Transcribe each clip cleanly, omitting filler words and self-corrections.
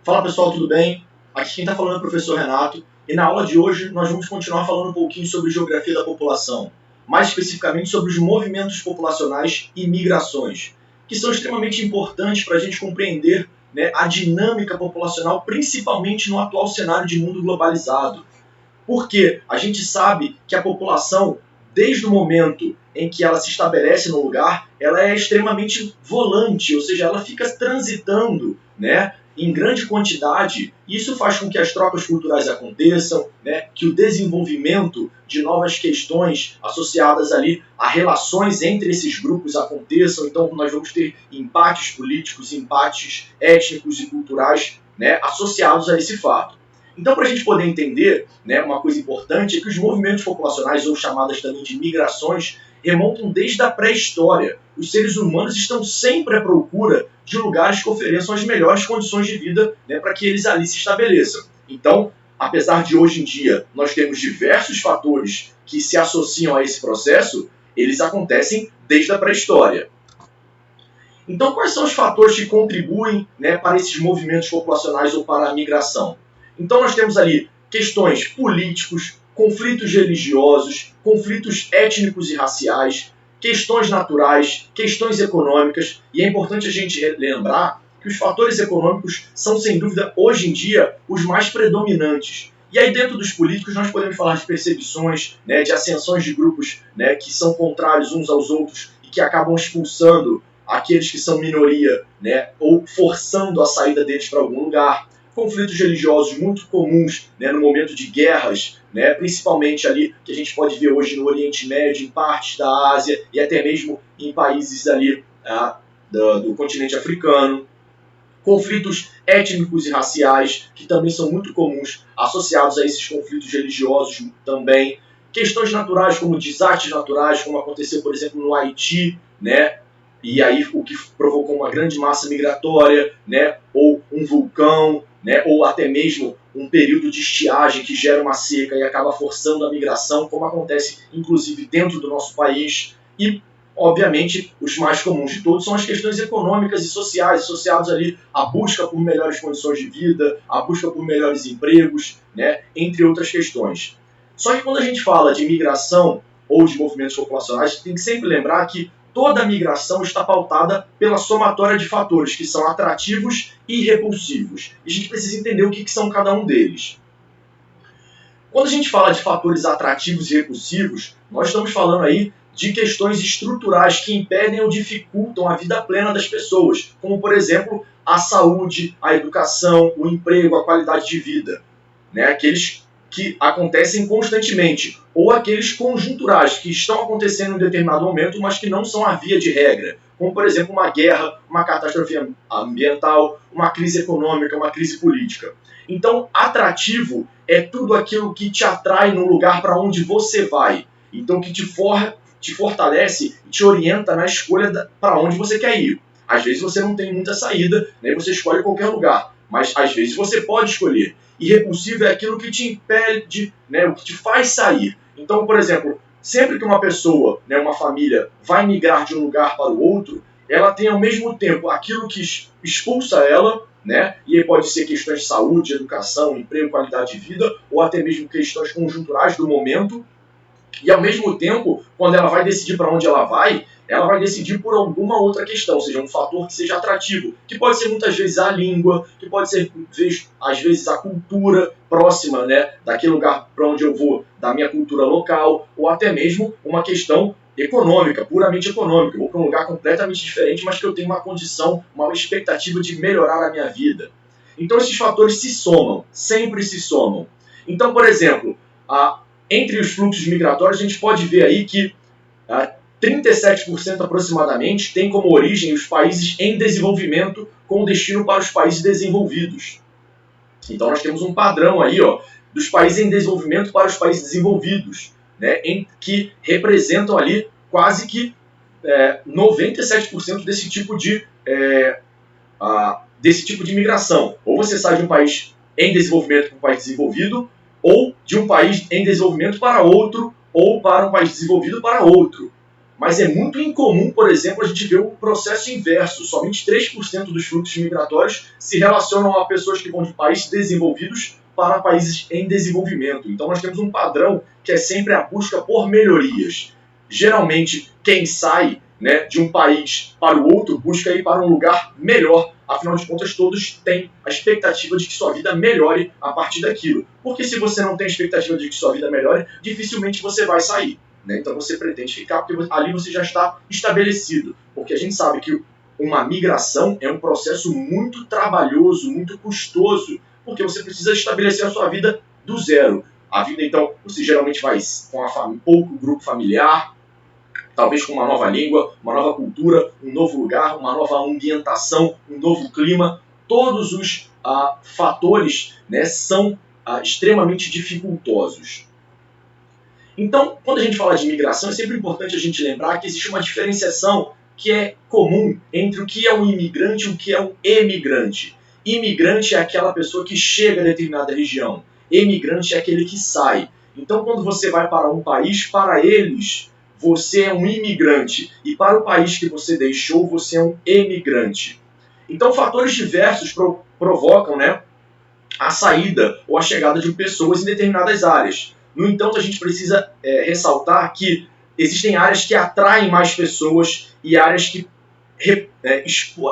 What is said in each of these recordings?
Fala pessoal, tudo bem? Aqui quem está falando é o professor Renato e na aula de hoje nós vamos continuar falando um pouquinho sobre geografia da população, mais especificamente sobre os movimentos populacionais e migrações, que são extremamente importantes para a gente compreender, a dinâmica populacional, principalmente no atual cenário de mundo globalizado. Porque a gente sabe que a população, desde o momento em que ela se estabelece no lugar, ela é extremamente volante, ou seja, ela fica transitando, em grande quantidade. Isso faz com que as trocas culturais aconteçam, que o desenvolvimento de novas questões associadas ali a relações entre esses grupos aconteçam. Então nós vamos ter empates políticos, empates étnicos e culturais, associados a esse fato. Então, para a gente poder entender, uma coisa importante é que os movimentos populacionais, ou chamadas também de migrações, remontam desde a pré-história. Os seres humanos estão sempre à procura de lugares que ofereçam as melhores condições de vida, para que eles ali se estabeleçam. Então, apesar de hoje em dia nós termos diversos fatores que se associam a esse processo, eles acontecem desde a pré-história. Então, quais são os fatores que contribuem, para esses movimentos populacionais ou para a migração? Então nós temos ali questões políticos, conflitos religiosos, conflitos étnicos e raciais, questões naturais, questões econômicas, e é importante a gente lembrar que os fatores econômicos são, sem dúvida, hoje em dia, os mais predominantes. E aí dentro dos políticos nós podemos falar de perseguições, de ascensões de grupos, que são contrários uns aos outros e que acabam expulsando aqueles que são minoria, ou forçando a saída deles para algum lugar. Conflitos religiosos muito comuns, no momento de guerras, principalmente ali que a gente pode ver hoje no Oriente Médio, em partes da Ásia e até mesmo em países ali do continente africano. Conflitos étnicos e raciais, que também são muito comuns, associados a esses conflitos religiosos também. Questões naturais, como desastres naturais, como aconteceu, por exemplo, no Haiti, e aí o que provocou uma grande massa migratória, ou um vulcão, ou até mesmo um período de estiagem que gera uma seca e acaba forçando a migração, como acontece inclusive dentro do nosso país. E, obviamente, os mais comuns de todos são as questões econômicas e sociais, associadas ali à busca por melhores condições de vida, à busca por melhores empregos, entre outras questões. Só que quando a gente fala de migração ou de movimentos populacionais, tem que sempre lembrar que toda a migração está pautada pela somatória de fatores que são atrativos e repulsivos. E a gente precisa entender o que são cada um deles. Quando a gente fala de fatores atrativos e repulsivos, nós estamos falando aí de questões estruturais que impedem ou dificultam a vida plena das pessoas, como, por exemplo, a saúde, a educação, o emprego, a qualidade de vida. Aqueles que acontecem constantemente, ou aqueles conjunturais que estão acontecendo em um determinado momento, mas que não são a via de regra, como, por exemplo, uma guerra, uma catástrofe ambiental, uma crise econômica, uma crise política. Então, atrativo é tudo aquilo que te atrai no lugar para onde você vai, então que te fortalece e te orienta na escolha para onde você quer ir. Às vezes você não tem muita saída, você escolhe qualquer lugar, mas às vezes você pode escolher. E repulsivo é aquilo que te impede, o que te faz sair. Então, por exemplo, sempre que uma pessoa, uma família, vai migrar de um lugar para o outro, ela tem ao mesmo tempo aquilo que expulsa ela, e aí pode ser questões de saúde, educação, emprego, qualidade de vida, ou até mesmo questões conjunturais do momento. E ao mesmo tempo, quando ela vai decidir para onde ela vai decidir por alguma outra questão, ou seja, um fator que seja atrativo, que pode ser muitas vezes a língua, que pode ser às vezes a cultura próxima, daquele lugar para onde eu vou, da minha cultura local, ou até mesmo uma questão econômica, puramente econômica. Eu vou para um lugar completamente diferente, mas que eu tenho uma condição, uma expectativa de melhorar a minha vida. Então esses fatores se somam, sempre se somam. Então, por exemplo, entre os fluxos migratórios, a gente pode ver aí que 37% aproximadamente tem como origem os países em desenvolvimento com destino para os países desenvolvidos. Então nós temos um padrão aí, dos países em desenvolvimento para os países desenvolvidos, que representam ali quase que 97% desse tipo de migração. Ou você sai de um país em desenvolvimento para um país desenvolvido, ou de um país em desenvolvimento para outro, ou para um país desenvolvido para outro. Mas é muito incomum, por exemplo, a gente ver o processo inverso. Somente 3% dos fluxos migratórios se relacionam a pessoas que vão de países desenvolvidos para países em desenvolvimento. Então nós temos um padrão que é sempre a busca por melhorias. Geralmente, quem sai, né, de um país para o outro busca ir para um lugar melhor. Afinal de contas, todos têm a expectativa de que sua vida melhore a partir daquilo. Porque se você não tem a expectativa de que sua vida melhore, dificilmente você vai sair. Né? Então você pretende ficar porque ali você já está estabelecido. Porque a gente sabe que uma migração é um processo muito trabalhoso, muito custoso, porque você precisa estabelecer a sua vida do zero. A vida, então, você geralmente vai com um pouco grupo familiar, talvez com uma nova língua, uma nova cultura, um novo lugar, uma nova ambientação, um novo clima. Todos os fatores, né, são extremamente dificultosos. Então, quando a gente fala de imigração, é sempre importante a gente lembrar que existe uma diferenciação que é comum entre o que é um imigrante e o que é um emigrante. Imigrante é aquela pessoa que chega a determinada região. Emigrante é aquele que sai. Então, quando você vai para um país, para eles, você é um imigrante. E para o país que você deixou, você é um emigrante. Então, fatores diversos provocam, né, a saída ou a chegada de pessoas em determinadas áreas. No entanto, a gente precisa ressaltar que existem áreas que atraem mais pessoas e áreas que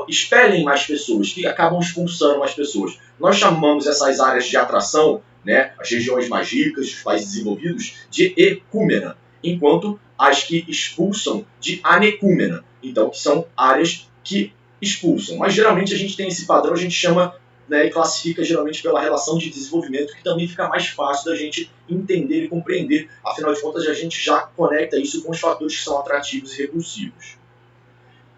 expelem mais pessoas, que acabam expulsando mais pessoas. Nós chamamos essas áreas de atração, né, as regiões mais ricas, os países desenvolvidos, de ecúmena, enquanto as que expulsam de anecúmena. Então, que são áreas que expulsam. Mas geralmente a gente tem esse padrão, a gente chama, né, e classifica geralmente pela relação de desenvolvimento, que também fica mais fácil da gente entender e compreender. Afinal de contas, a gente já conecta isso com os fatores que são atrativos e repulsivos.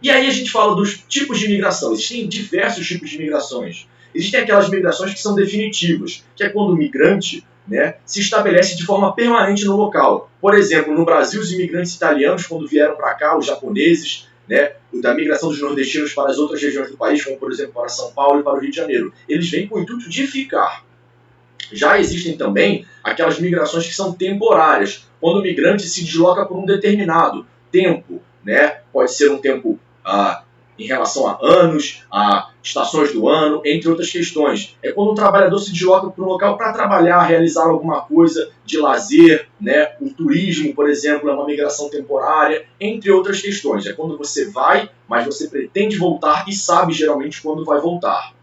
E aí a gente fala dos tipos de migração. Existem diversos tipos de migrações. Existem aquelas migrações que são definitivas, que é quando o migrante, né, se estabelece de forma permanente no local. Por exemplo, no Brasil, os imigrantes italianos, quando vieram para cá, os japoneses, né, da migração dos nordestinos para as outras regiões do país, como por exemplo para São Paulo e para o Rio de Janeiro, eles vêm com o intuito de ficar. Já existem também aquelas migrações que são temporárias, quando o migrante se desloca por um determinado tempo, né? Pode ser um tempo em relação a anos, a estações do ano, entre outras questões. É quando o trabalhador se desloca para um local para trabalhar, realizar alguma coisa de lazer, né? O turismo, por exemplo, é uma migração temporária, entre outras questões. É quando você vai, mas você pretende voltar e sabe geralmente quando vai voltar.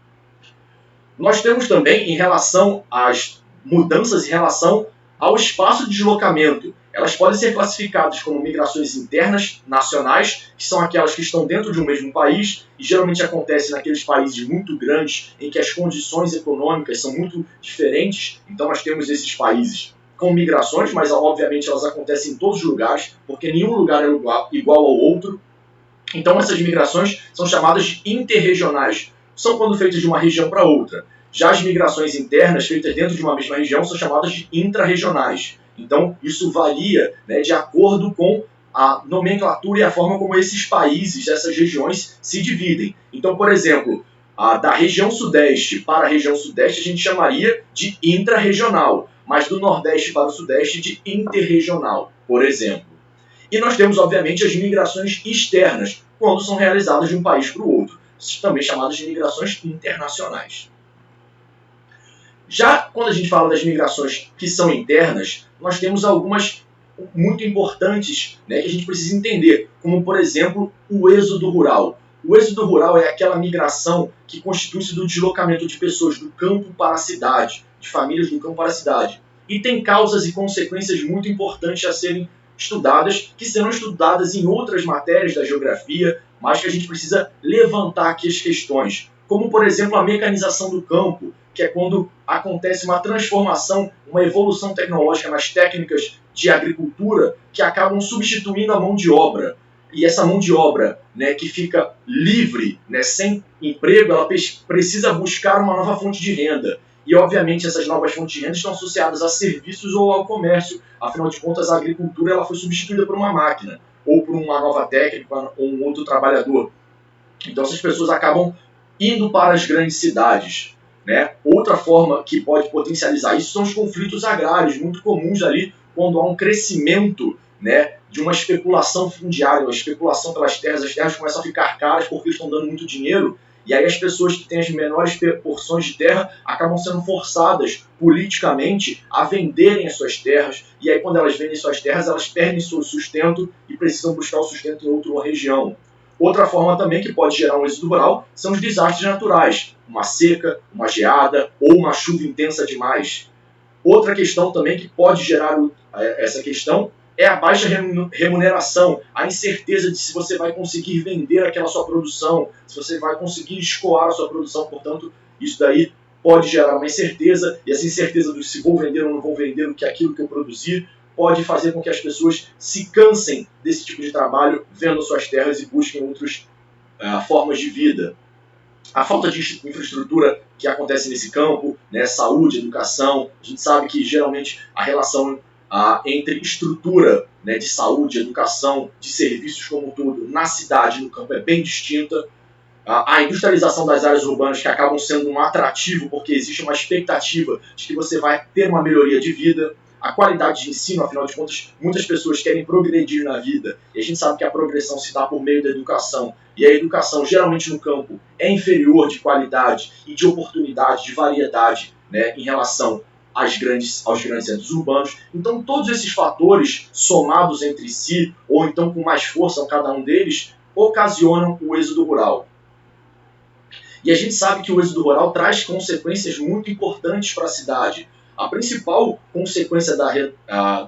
Nós temos também, em relação às mudanças em relação ao espaço de deslocamento, elas podem ser classificadas como migrações internas, nacionais, que são aquelas que estão dentro de um mesmo país, e geralmente acontecem naqueles países muito grandes, em que as condições econômicas são muito diferentes. Então nós temos esses países com migrações, mas obviamente elas acontecem em todos os lugares, porque nenhum lugar é igual ao outro. Então essas migrações são chamadas de interregionais, são quando feitas de uma região para outra. Já as migrações internas, feitas dentro de uma mesma região, são chamadas de intrarregionais. Então, isso varia, né, de acordo com a nomenclatura e a forma como esses países, essas regiões, se dividem. Então, por exemplo, da região sudeste para a região sudeste, a gente chamaria de intrarregional, mas do nordeste para o sudeste de interregional, por exemplo. E nós temos, obviamente, as migrações externas, quando são realizadas de um país para o outro, também chamadas de migrações internacionais. Já quando a gente fala das migrações que são internas, nós temos algumas muito importantes, né, que a gente precisa entender, como, por exemplo, o êxodo rural. O êxodo rural é aquela migração que constitui-se do deslocamento de pessoas do campo para a cidade, de famílias do campo para a cidade. E tem causas e consequências muito importantes a serem estudadas, que serão estudadas em outras matérias da geografia, mas que a gente precisa levantar aqui as questões. Como, por exemplo, a mecanização do campo, que é quando acontece uma transformação, uma evolução tecnológica nas técnicas de agricultura que acabam substituindo a mão de obra. E essa mão de obra, né, que fica livre, né, sem emprego, ela precisa buscar uma nova fonte de renda. E, obviamente, essas novas fontes de renda estão associadas a serviços ou ao comércio. Afinal de contas, a agricultura ela foi substituída por uma máquina, ou por uma nova técnica, ou um outro trabalhador. Então, essas pessoas acabam indo para as grandes cidades, né? Outra forma que pode potencializar isso são os conflitos agrários, muito comuns ali quando há um crescimento, né, de uma especulação fundiária, uma especulação pelas terras. As terras começam a ficar caras porque estão dando muito dinheiro, e aí as pessoas que têm as menores porções de terra acabam sendo forçadas politicamente a venderem as suas terras, e aí quando elas vendem suas terras, elas perdem seu sustento e precisam buscar o sustento em outra região. Outra forma também que pode gerar um êxodo rural são os desastres naturais, uma seca, uma geada ou uma chuva intensa demais. Outra questão também que pode gerar essa questão é a baixa remuneração, a incerteza de se você vai conseguir vender aquela sua produção, se você vai conseguir escoar a sua produção. Portanto, isso daí pode gerar uma incerteza, e essa incerteza de se vou vender ou não vou vender aquilo que eu produzir pode fazer com que as pessoas se cansem desse tipo de trabalho, vendo suas terras e busquem outras formas de vida. A falta de infraestrutura que acontece nesse campo, né, saúde, educação, a gente sabe que geralmente a relação entre estrutura, né, de saúde, educação, de serviços como um todo, na cidade e no campo é bem distinta. A industrialização das áreas urbanas, que acabam sendo um atrativo porque existe uma expectativa de que você vai ter uma melhoria de vida. A qualidade de ensino, afinal de contas, muitas pessoas querem progredir na vida, e a gente sabe que a progressão se dá por meio da educação, e a educação, geralmente no campo, é inferior de qualidade e de oportunidade, de variedade, né, em relação aos grandes centros urbanos. Então, todos esses fatores, somados entre si, ou então com mais força cada um deles, ocasionam o êxodo rural. E a gente sabe que o êxodo rural traz consequências muito importantes para a cidade. A principal consequência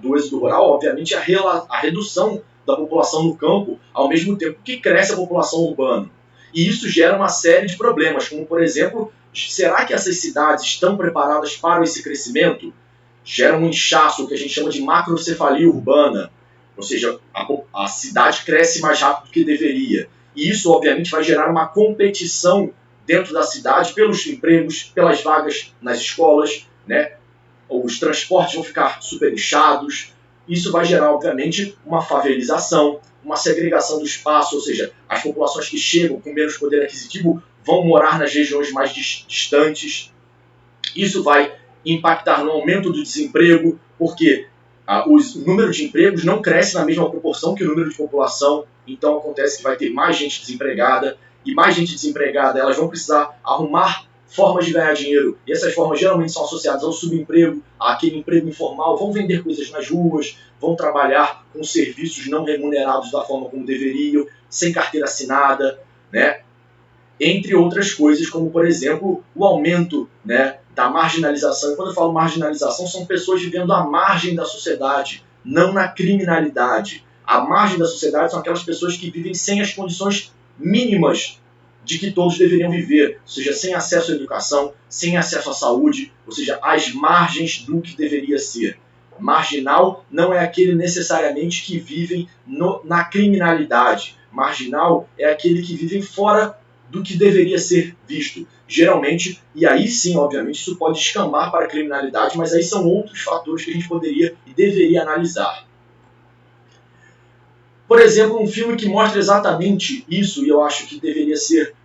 do êxodo rural, obviamente, é a redução da população no campo, ao mesmo tempo que cresce a população urbana. E isso gera uma série de problemas, como, por exemplo, será que essas cidades estão preparadas para esse crescimento? Gera um inchaço, que a gente chama de macrocefalia urbana, ou seja, a cidade cresce mais rápido do que deveria. E isso, obviamente, vai gerar uma competição dentro da cidade pelos empregos, pelas vagas nas escolas, né? Os transportes vão ficar super inchados. Isso vai gerar, obviamente, uma favelização, uma segregação do espaço, ou seja, as populações que chegam com menos poder aquisitivo vão morar nas regiões mais distantes. Isso vai impactar no aumento do desemprego, porque o número de empregos não cresce na mesma proporção que o número de população, então acontece que vai ter mais gente desempregada, e mais gente desempregada, elas vão precisar arrumar formas de ganhar dinheiro, e essas formas geralmente são associadas ao subemprego, àquele emprego informal, vão vender coisas nas ruas, vão trabalhar com serviços não remunerados da forma como deveriam, sem carteira assinada, né? Entre outras coisas, como, por exemplo, o aumento, né, da marginalização. E quando eu falo marginalização, são pessoas vivendo à margem da sociedade, não na criminalidade. A margem da sociedade são aquelas pessoas que vivem sem as condições mínimas de que todos deveriam viver, ou seja, sem acesso à educação, sem acesso à saúde, ou seja, às margens do que deveria ser. Marginal não é aquele necessariamente que vivem na criminalidade. Marginal é aquele que vivem fora do que deveria ser visto. Geralmente, e aí sim, obviamente, isso pode escambar para a criminalidade, mas aí são outros fatores que a gente poderia e deveria analisar. Por exemplo, um filme que mostra exatamente isso, e eu acho que deveria ser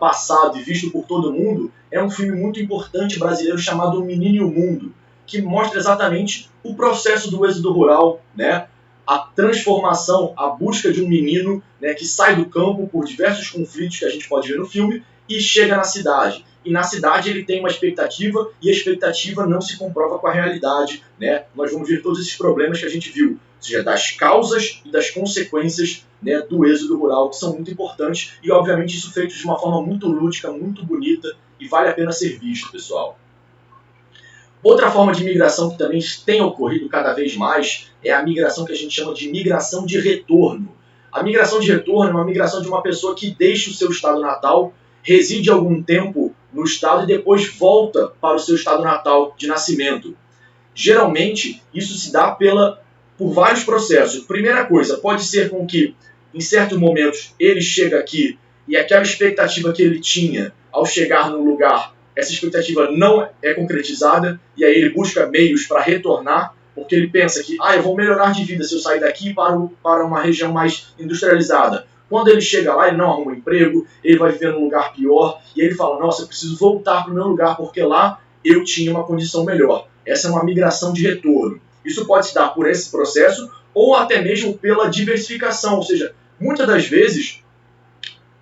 passado e visto por todo mundo, é um filme muito importante brasileiro chamado O Menino e o Mundo, que mostra exatamente o processo do êxodo rural, né? A transformação, a busca de um menino, né, que sai do campo por diversos conflitos que a gente pode ver no filme e chega na cidade. E na cidade ele tem uma expectativa e a expectativa não se comprova com a realidade, né? Nós vamos ver todos esses problemas que a gente viu, ou seja, das causas e das consequências, né, do êxodo rural, que são muito importantes e, obviamente, isso feito de uma forma muito lúdica, muito bonita e vale a pena ser visto, pessoal. Outra forma de migração que também tem ocorrido cada vez mais é a migração que a gente chama de migração de retorno. A migração de retorno é uma migração de uma pessoa que deixa o seu estado natal, reside algum tempo no estado e depois volta para o seu estado natal de nascimento. Geralmente, isso se dá por vários processos. Primeira coisa, pode ser com que, em certos momentos, ele chega aqui e aquela expectativa que ele tinha ao chegar no lugar, essa expectativa não é concretizada, e aí ele busca meios para retornar, porque ele pensa que eu vou melhorar de vida se eu sair daqui para uma região mais industrializada. Quando ele chega lá, ele não arruma um emprego, ele vai viver num lugar pior, e ele fala, nossa, eu preciso voltar para o meu lugar, porque lá eu tinha uma condição melhor. Essa é uma migração de retorno. Isso pode se dar por esse processo, ou até mesmo pela diversificação, ou seja, muitas das vezes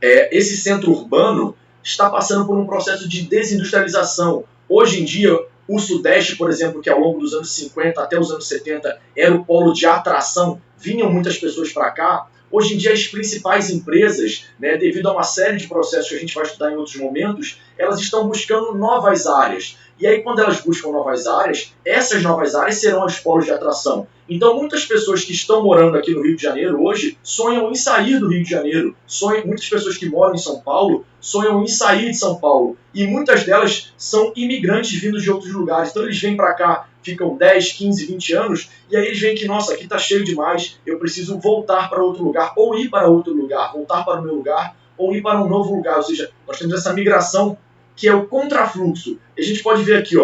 esse centro urbano está passando por um processo de desindustrialização. Hoje em dia, o Sudeste, por exemplo, que ao longo dos anos 50 até os anos 70 era o polo de atração, vinham muitas pessoas para cá. Hoje em dia, as principais empresas, devido a uma série de processos que a gente vai estudar em outros momentos, elas estão buscando novas áreas. E aí, quando elas buscam novas áreas, essas novas áreas serão os polos de atração. Então, muitas pessoas que estão morando aqui no Rio de Janeiro hoje sonham em sair do Rio de Janeiro. Muitas pessoas que moram em São Paulo sonham em sair de São Paulo. E muitas delas são imigrantes vindos de outros lugares. Então, eles vêm para cá, ficam 10, 15, 20 anos, e aí eles veem que, nossa, aqui está cheio demais, eu preciso voltar para outro lugar, ou ir para outro lugar, voltar para o meu lugar, ou ir para um novo lugar. Ou seja, nós temos essa migração que é o contrafluxo. A gente pode ver aqui,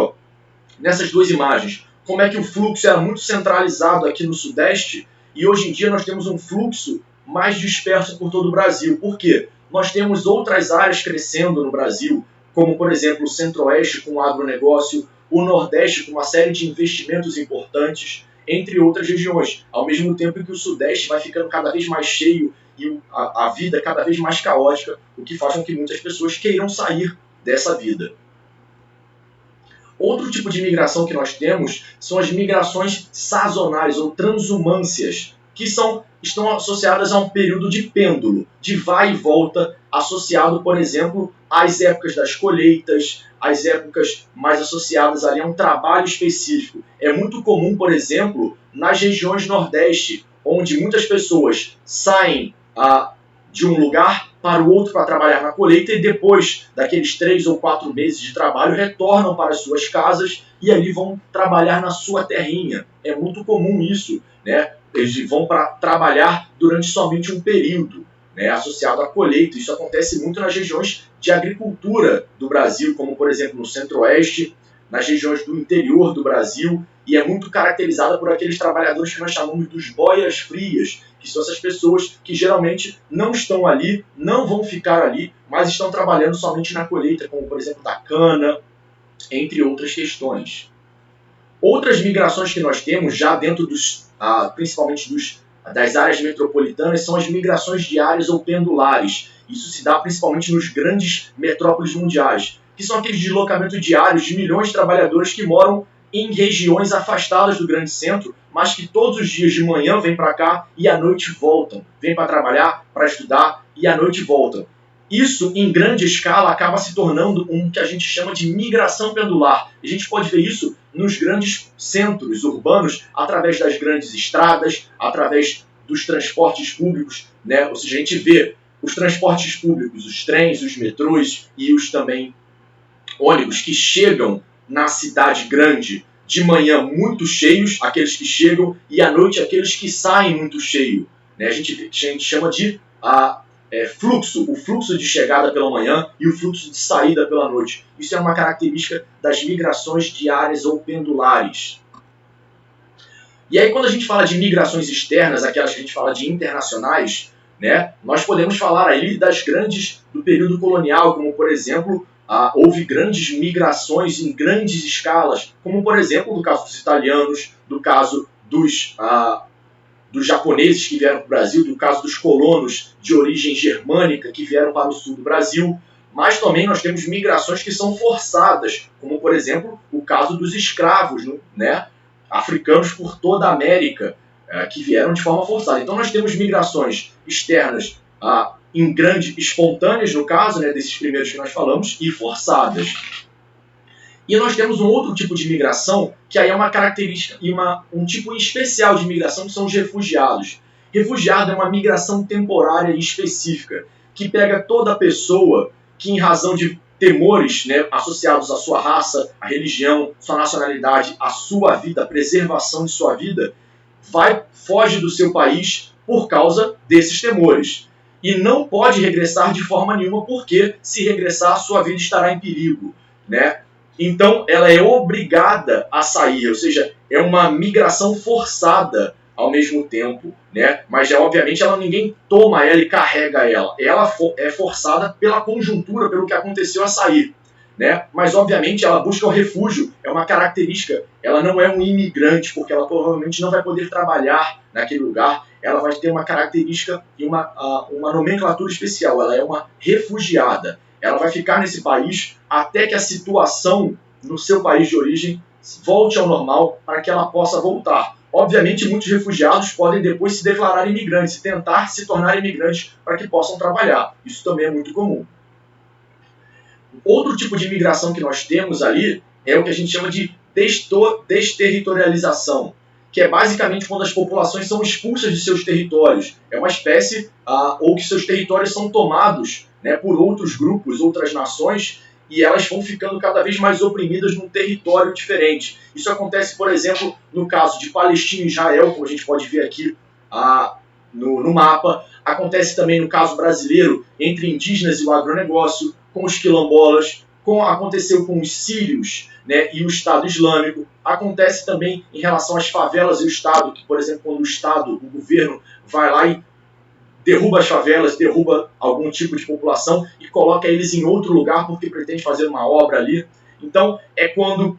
nessas duas imagens, como é que o fluxo era muito centralizado aqui no Sudeste, e hoje em dia nós temos um fluxo mais disperso por todo o Brasil. Por quê? Nós temos outras áreas crescendo no Brasil, como, por exemplo, o Centro-Oeste com o agronegócio, o Nordeste com uma série de investimentos importantes, entre outras regiões, ao mesmo tempo que o Sudeste vai ficando cada vez mais cheio e a vida cada vez mais caótica, o que faz com que muitas pessoas queiram sair dessa vida. Outro tipo de migração que nós temos são as migrações sazonais ou transumâncias, que estão associadas a um período de pêndulo, de vai e volta, associado, por exemplo, às épocas das colheitas, às épocas mais associadas ali a um trabalho específico. É muito comum, por exemplo, nas regiões Nordeste, onde muitas pessoas saem de um lugar para o outro para trabalhar na colheita e depois daqueles 3 ou 4 meses de trabalho retornam para as suas casas e ali vão trabalhar na sua terrinha. É muito comum isso, Eles vão para trabalhar durante somente um período, associado à colheita. Isso acontece muito nas regiões de agricultura do Brasil, como por exemplo no Centro-Oeste, nas regiões do interior do Brasil, e é muito caracterizada por aqueles trabalhadores que nós chamamos dos boias frias, que são essas pessoas que geralmente não estão ali, não vão ficar ali, mas estão trabalhando somente na colheita, como por exemplo da cana, entre outras questões. Outras migrações que nós temos já dentro principalmente das áreas metropolitanas são as migrações diárias ou pendulares. Isso se dá principalmente nos grandes metrópoles mundiais, que são aqueles deslocamentos diários de milhões de trabalhadores que moram em regiões afastadas do grande centro, mas que todos os dias de manhã vêm para cá e à noite voltam. Vêm para trabalhar, para estudar e à noite voltam. Isso, em grande escala, acaba se tornando um que a gente chama de migração pendular. A gente pode ver isso nos grandes centros urbanos, através das grandes estradas, através dos transportes públicos, Ou seja, a gente vê os transportes públicos, os trens, os metrôs e os também ônibus que chegam na cidade grande de manhã muito cheios, aqueles que chegam, e à noite aqueles que saem muito cheios. A gente chama de fluxo, o fluxo de chegada pela manhã e o fluxo de saída pela noite. Isso é uma característica das migrações diárias ou pendulares. E aí, quando a gente fala de migrações externas, aquelas que a gente fala de internacionais, nós podemos falar ali das grandes do período colonial, como por exemplo, houve grandes migrações em grandes escalas, como por exemplo do caso dos italianos, do caso dos japoneses que vieram para o Brasil, do caso dos colonos de origem germânica que vieram para o sul do Brasil, mas também nós temos migrações que são forçadas, como por exemplo o caso dos escravos, africanos por toda a América, que vieram de forma forçada. Então nós temos migrações externas espontâneas no caso, desses primeiros que nós falamos, e forçadas. E nós temos um outro tipo de migração, que aí é uma característica, e um tipo especial de migração, que são os refugiados. Refugiado é uma migração temporária e específica, que pega toda pessoa que, em razão de temores associados à sua raça, à religião, sua nacionalidade, à sua vida, à preservação de sua vida, foge do seu país por causa desses temores. E não pode regressar de forma nenhuma, porque se regressar, sua vida estará em perigo, Então, ela é obrigada a sair, ou seja, é uma migração forçada ao mesmo tempo, Mas, obviamente, ninguém toma ela e carrega ela. Ela é forçada pela conjuntura, pelo que aconteceu a sair. né? Mas obviamente ela busca o refúgio, é uma característica, ela não é um imigrante, porque ela provavelmente não vai poder trabalhar naquele lugar, ela vai ter uma característica e uma nomenclatura especial, ela é uma refugiada, ela vai ficar nesse país até que a situação no seu país de origem volte ao normal para que ela possa voltar. Obviamente, muitos refugiados podem depois se declarar imigrantes e tentar se tornar imigrantes para que possam trabalhar. Isso também é muito comum. Outro tipo de imigração que nós temos ali é o que a gente chama de desterritorialização, que é basicamente quando as populações são expulsas de seus territórios. É uma espécie, ou que seus territórios são tomados, né, por outros grupos, outras nações, e elas vão ficando cada vez mais oprimidas num território diferente. Isso acontece, por exemplo, no caso de Palestina e Israel, como a gente pode ver aqui no mapa. Acontece também no caso brasileiro, entre indígenas e o agronegócio, com os quilombolas, aconteceu com os sírios, né, e o Estado Islâmico. Acontece também em relação às favelas e o Estado, que, por exemplo, quando o governo vai lá e derruba as favelas, derruba algum tipo de população e coloca eles em outro lugar porque pretende fazer uma obra ali. Então, é quando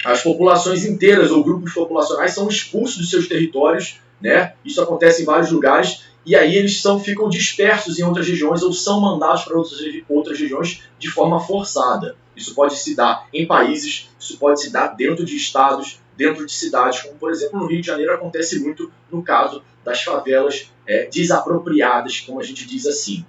as populações inteiras ou grupos populacionais são expulsos dos seus territórios, né? Isso acontece em vários lugares, e aí eles ficam dispersos em outras regiões ou são mandados para outras regiões de forma forçada. Isso pode se dar em países, isso pode se dar dentro de estados, dentro de cidades, como por exemplo no Rio de Janeiro acontece muito no caso das favelas desapropriadas, como a gente diz assim.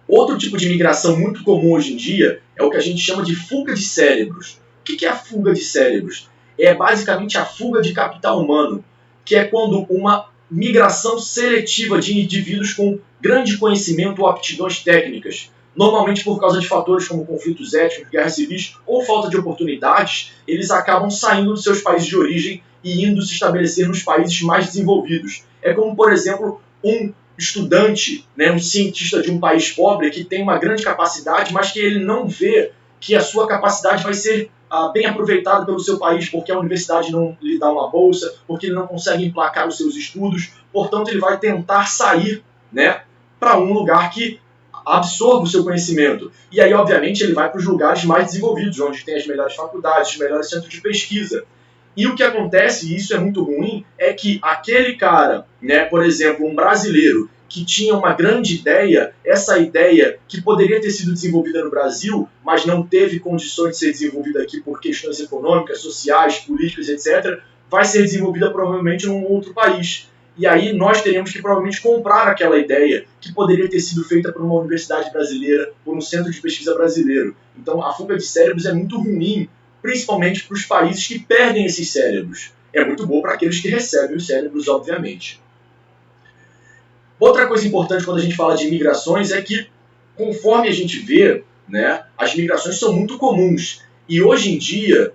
Outro tipo de migração muito comum hoje em dia é o que a gente chama de fuga de cérebros. O que é a fuga de cérebros? É basicamente a fuga de capital humano, que é quando uma migração seletiva de indivíduos com grande conhecimento ou aptidões técnicas, normalmente por causa de fatores como conflitos étnicos, guerras civis ou falta de oportunidades, eles acabam saindo dos seus países de origem e indo se estabelecer nos países mais desenvolvidos. É como, por exemplo, um estudante, né, um cientista de um país pobre que tem uma grande capacidade, mas que ele não vê que a sua capacidade vai ser bem aproveitada pelo seu país, porque a universidade não lhe dá uma bolsa, porque ele não consegue emplacar os seus estudos, portanto ele vai tentar sair, né, para um lugar que absorva o seu conhecimento. E aí, obviamente, ele vai para os lugares mais desenvolvidos, onde tem as melhores faculdades, os melhores centros de pesquisa. E o que acontece, e isso é muito ruim, é que aquele cara, né, por exemplo, um brasileiro, que tinha uma grande ideia, essa ideia que poderia ter sido desenvolvida no Brasil, mas não teve condições de ser desenvolvida aqui por questões econômicas, sociais, políticas, etc., vai ser desenvolvida provavelmente num outro país. E aí nós teríamos que provavelmente comprar aquela ideia que poderia ter sido feita por uma universidade brasileira, por um centro de pesquisa brasileiro. Então a fuga de cérebros é muito ruim, principalmente para os países que perdem esses cérebros. É muito bom para aqueles que recebem os cérebros, obviamente. Outra coisa importante quando a gente fala de imigrações é que, conforme a gente vê, né, as migrações são muito comuns. E hoje em dia,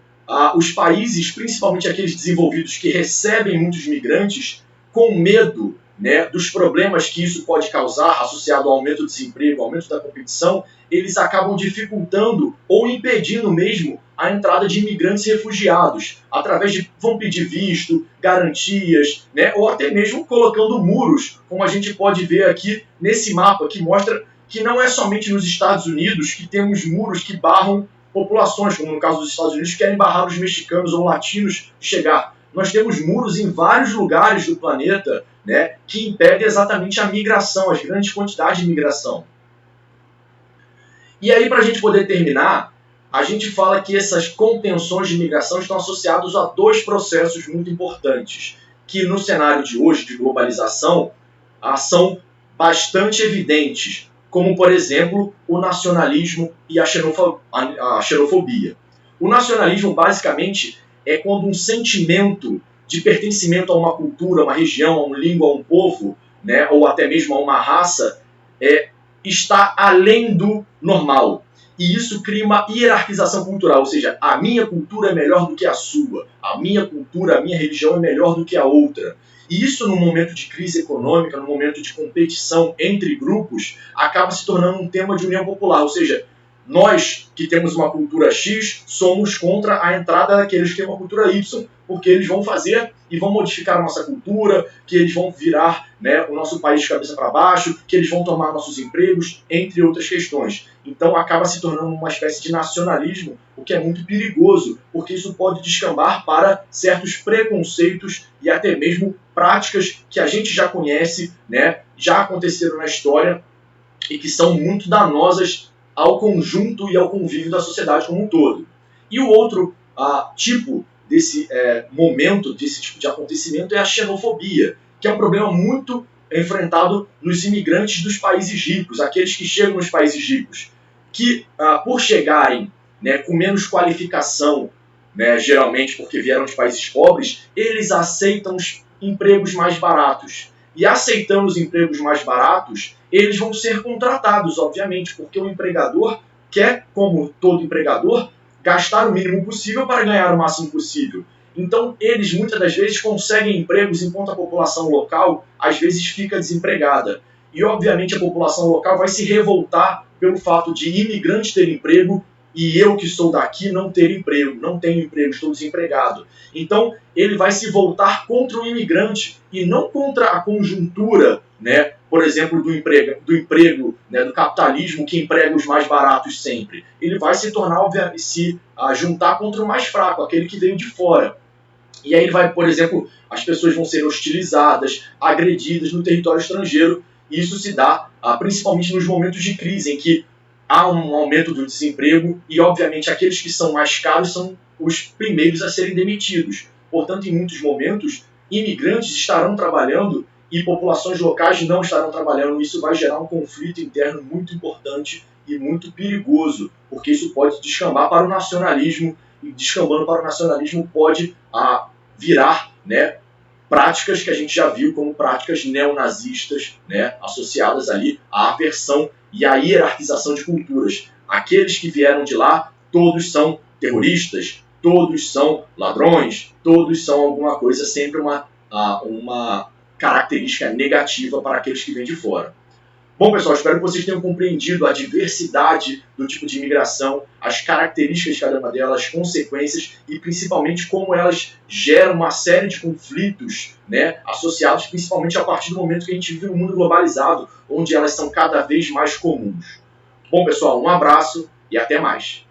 os países, principalmente aqueles desenvolvidos que recebem muitos migrantes, com medo, né, dos problemas que isso pode causar, associado ao aumento do desemprego, ao aumento da competição, eles acabam dificultando ou impedindo mesmo a entrada de imigrantes refugiados, através de, vão pedir visto, garantias, né, ou até mesmo colocando muros, como a gente pode ver aqui nesse mapa, que mostra que não é somente nos Estados Unidos que temos muros que barram populações, como no caso dos Estados Unidos, que querem barrar os mexicanos ou latinos de chegar. Nós temos muros em vários lugares do planeta, né, que impedem exatamente a migração, as grandes quantidades de migração. E aí, para a gente poder terminar, a gente fala que essas contenções de migração estão associadas a dois processos muito importantes, que no cenário de hoje, de globalização, são bastante evidentes, como, por exemplo, o nacionalismo e a xenofobia. O nacionalismo, basicamente, é quando um sentimento de pertencimento a uma cultura, a uma região, a uma língua, a um povo, né, ou até mesmo a uma raça, está além do normal. E isso cria uma hierarquização cultural, ou seja, a minha cultura é melhor do que a sua, a minha cultura, a minha religião é melhor do que a outra. E isso, no momento de crise econômica, no momento de competição entre grupos, acaba se tornando um tema de união popular, ou seja, Nós, que temos uma cultura X, somos contra a entrada daqueles que têm uma cultura Y, porque eles vão fazer e vão modificar a nossa cultura, que eles vão virar, né, o nosso país de cabeça para baixo, que eles vão tomar nossos empregos, entre outras questões. Então acaba se tornando uma espécie de nacionalismo, o que é muito perigoso, porque isso pode descambar para certos preconceitos e até mesmo práticas que a gente já conhece, né, já aconteceram na história e que são muito danosas ao conjunto e ao convívio da sociedade como um todo. E o outro tipo desse momento, desse tipo de acontecimento é a xenofobia, que é um problema muito enfrentado nos imigrantes dos países ricos, aqueles que chegam nos países ricos, que por chegarem, né, com menos qualificação, né, geralmente porque vieram de países pobres, eles aceitam os empregos mais baratos. E aceitando os empregos mais baratos, eles vão ser contratados, obviamente, porque o empregador quer, como todo empregador, gastar o mínimo possível para ganhar o máximo possível. Então, eles muitas das vezes conseguem empregos enquanto a população local, às vezes, fica desempregada. E, obviamente, a população local vai se revoltar pelo fato de imigrantes terem emprego e eu que sou daqui não ter emprego, não tenho emprego, estou desempregado. Então, ele vai se voltar contra o imigrante e não contra a conjuntura, né, por exemplo, do emprego, né, do capitalismo que emprega os mais baratos sempre. Ele vai se tornar, obviamente, juntar contra o mais fraco, aquele que veio de fora. E aí ele vai, por exemplo, as pessoas vão ser hostilizadas, agredidas no território estrangeiro. E isso se dá principalmente nos momentos de crise, em que há um aumento do desemprego e, obviamente, aqueles que são mais caros são os primeiros a serem demitidos. Portanto, em muitos momentos, imigrantes estarão trabalhando e populações locais não estarão trabalhando. Isso vai gerar um conflito interno muito importante e muito perigoso, porque isso pode descambar para o nacionalismo, e descambando para o nacionalismo pode virar, né, práticas que a gente já viu como práticas neonazistas, né, associadas ali à aversão e à hierarquização de culturas. Aqueles que vieram de lá, todos são terroristas, todos são ladrões, todos são alguma coisa, sempre uma característica negativa para aqueles que vêm de fora. Bom, pessoal, espero que vocês tenham compreendido a diversidade do tipo de imigração, as características de cada uma delas, as consequências e principalmente como elas geram uma série de conflitos, né, associados principalmente a partir do momento que a gente vive um mundo globalizado, onde elas são cada vez mais comuns. Bom, pessoal, um abraço e até mais.